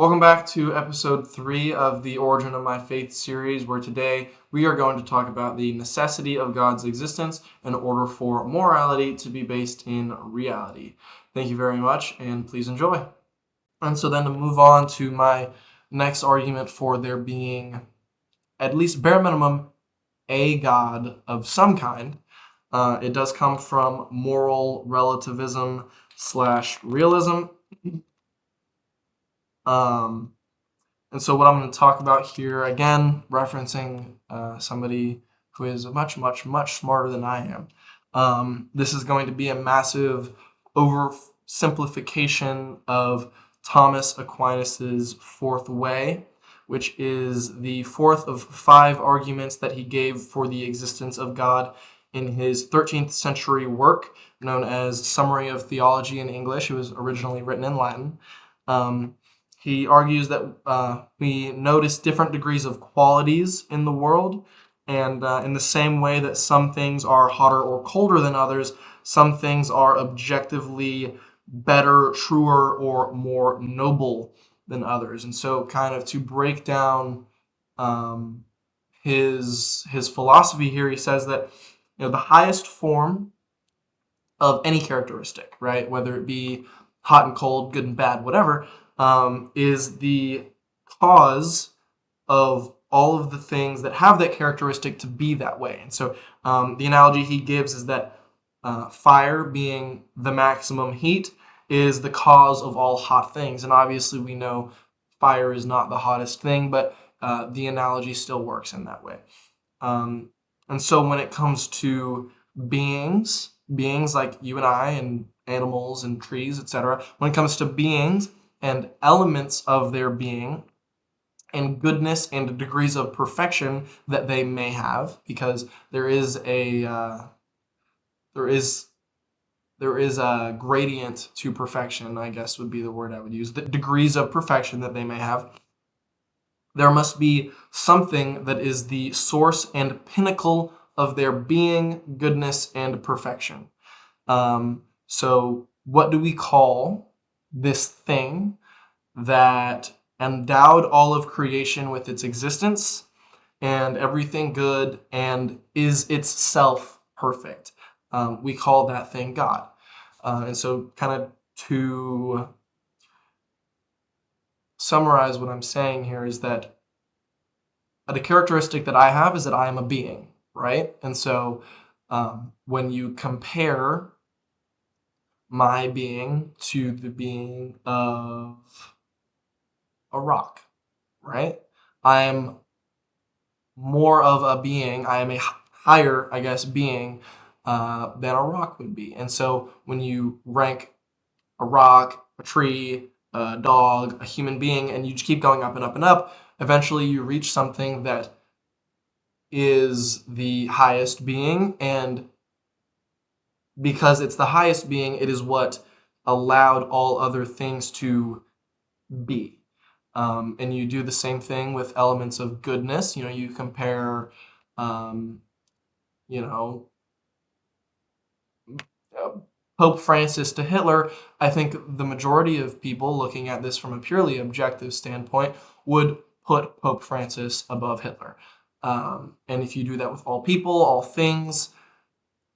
Welcome back to episode 3 of the Origin of My Faith series, where today we are going to talk about the necessity of God's existence in order for morality to be based in reality. Thank you very much, and please enjoy. And so then to move on to my next argument for there being, at least bare minimum, a God of some kind, it does come from moral relativism / realism. And so what I'm going to talk about here, again, referencing somebody who is much, much, much smarter than I am. This is going to be a massive oversimplification of Thomas Aquinas' fourth way, which is the fourth of 5 arguments that he gave for the existence of God in his 13th century work known as Summary of Theology in English. It was originally written in Latin. He argues that we notice different degrees of qualities in the world, and in the same way that some things are hotter or colder than others, some things are objectively better, truer, or more noble than others. And so kind of to break down his philosophy here, he says that the highest form of any characteristic, right, whether it be hot and cold, good and bad, whatever, is the cause of all of the things that have that characteristic to be that way. And so the analogy he gives is that fire, being the maximum heat, is the cause of all hot things. And obviously we know fire is not the hottest thing, but the analogy still works in that way. And so when it comes to beings like you and I and animals and trees, etc., when it comes to beings and elements of their being and goodness and degrees of perfection that they may have, because there is a gradient to perfection, I guess would be the word I would use, the degrees of perfection that they may have. There must be something that is the source and pinnacle of their being, goodness, and perfection. So what do we call this thing that endowed all of creation with its existence and everything good and is itself perfect? We call that thing God. And so kind of to summarize what I'm saying here is that the characteristic that I have is that I am a being, right? And so when you compare my being to the being of a rock, right? I am more of a being. I am a higher, I guess, being than a rock would be. And so when you rank a rock, a tree, a dog, a human being, and you just keep going up and up and up, eventually you reach something that is the highest being, and because it's the highest being, it is what allowed all other things to be. And you do the same thing with elements of goodness. You compare, Pope Francis to Hitler. I think the majority of people looking at this from a purely objective standpoint would put Pope Francis above Hitler. And if you do that with all people, all things,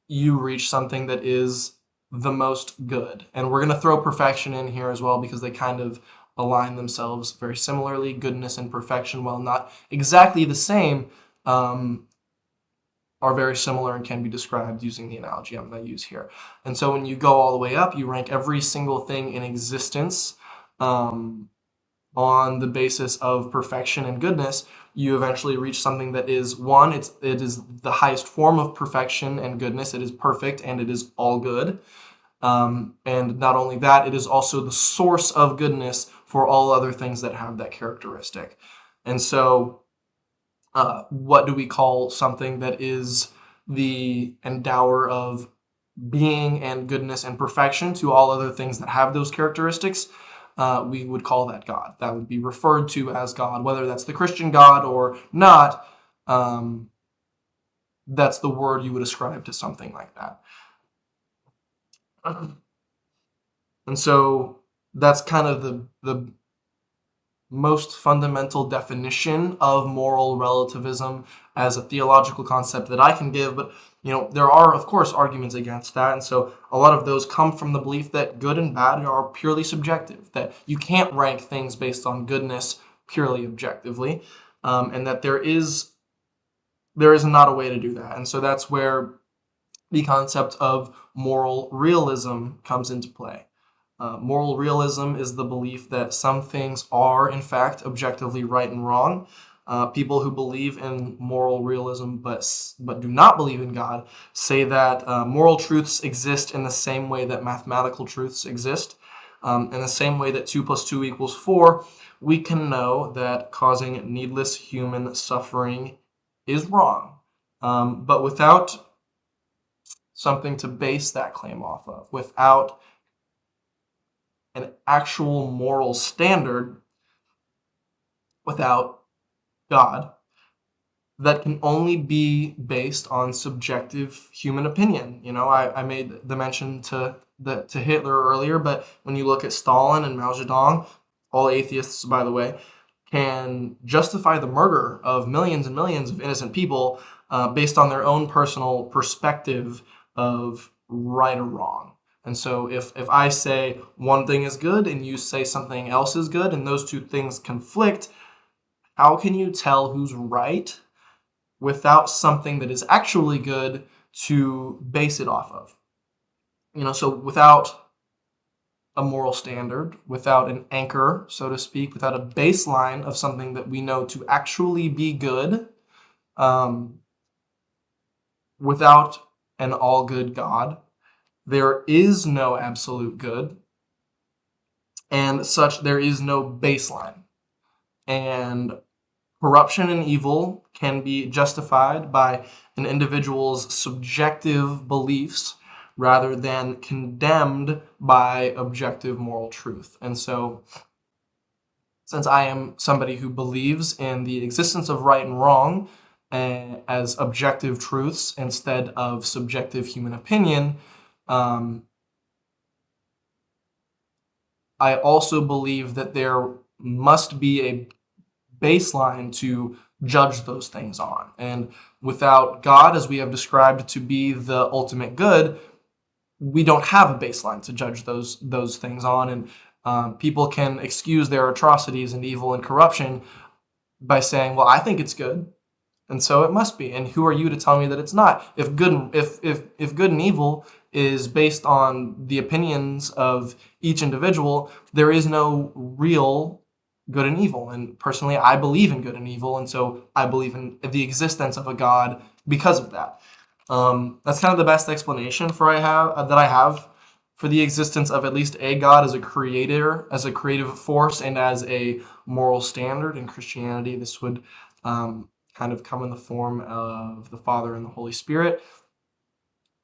you reach something that is the most good. And we're going to throw perfection in here as well because they kind of align themselves very similarly. Goodness and perfection, while not exactly the same, are very similar and can be described using the analogy I'm going to use here. And so when you go all the way up, you rank every single thing in existence on the basis of perfection and goodness. You eventually reach something that is one, it is the highest form of perfection and goodness. It is perfect and it is all good. And not only that, it is also the source of goodness for all other things that have that characteristic. And so what do we call something that is the endower of being and goodness and perfection to all other things that have those characteristics? We would call that God. That would be referred to as God, whether that's the Christian God or not. That's the word you would ascribe to something like that. And so that's kind of the most fundamental definition of moral relativism as a theological concept that I can give, but there are, of course, arguments against that, and so a lot of those come from the belief that good and bad are purely subjective, that you can't rank things based on goodness purely objectively, and that there is not a way to do that. And so that's where the concept of moral realism comes into play. Moral realism is the belief that some things are, in fact, objectively right and wrong. People who believe in moral realism but do not believe in God say that moral truths exist in the same way that mathematical truths exist. In the same way that 2 + 2 = 4, we can know that causing needless human suffering is wrong. But without something to base that claim off of, without an actual moral standard, without God, that can only be based on subjective human opinion. I made the mention to Hitler earlier, but when you look at Stalin and Mao Zedong, all atheists, by the way, can justify the murder of millions and millions of innocent people based on their own personal perspective of right or wrong. And so if I say one thing is good and you say something else is good and those two things conflict, how can you tell who's right without something that is actually good to base it off of? So without a moral standard, without an anchor, so to speak, without a baseline of something that we know to actually be good, without an all-good God, there is no absolute good, and such there is no baseline. And corruption and evil can be justified by an individual's subjective beliefs rather than condemned by objective moral truth. And so, since I am somebody who believes in the existence of right and wrong as objective truths instead of subjective human opinion, I also believe that there must be a baseline to judge those things on. And without God, as we have described to be the ultimate good, we don't have a baseline to judge those things on. And people can excuse their atrocities and evil and corruption by saying, well, I think it's good, and so it must be. And who are you to tell me that it's not? If good and evil is based on the opinions of each individual, there is no real good and evil. And personally, I believe in good and evil, and so I believe in the existence of a God because of that. That's kind of the best explanation that I have for the existence of at least a God as a creator, as a creative force, and as a moral standard. In Christianity, this would kind of come in the form of the Father and the Holy Spirit.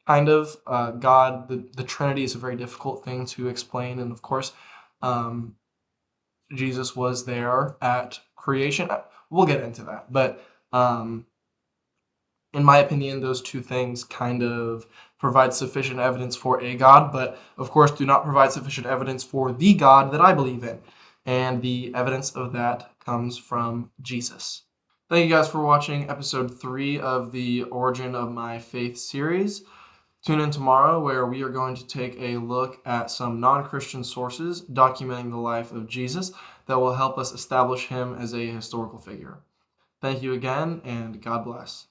God, the Trinity is a very difficult thing to explain, and of course, Jesus was there at creation. We'll get into that, but in my opinion, those two things kind of provide sufficient evidence for a God, but of course do not provide sufficient evidence for the God that I believe in. And the evidence of that comes from Jesus. Thank you guys for watching episode 3 of the Origin of My Faith series. Tune in tomorrow where we are going to take a look at some non-Christian sources documenting the life of Jesus that will help us establish him as a historical figure. Thank you again, and God bless.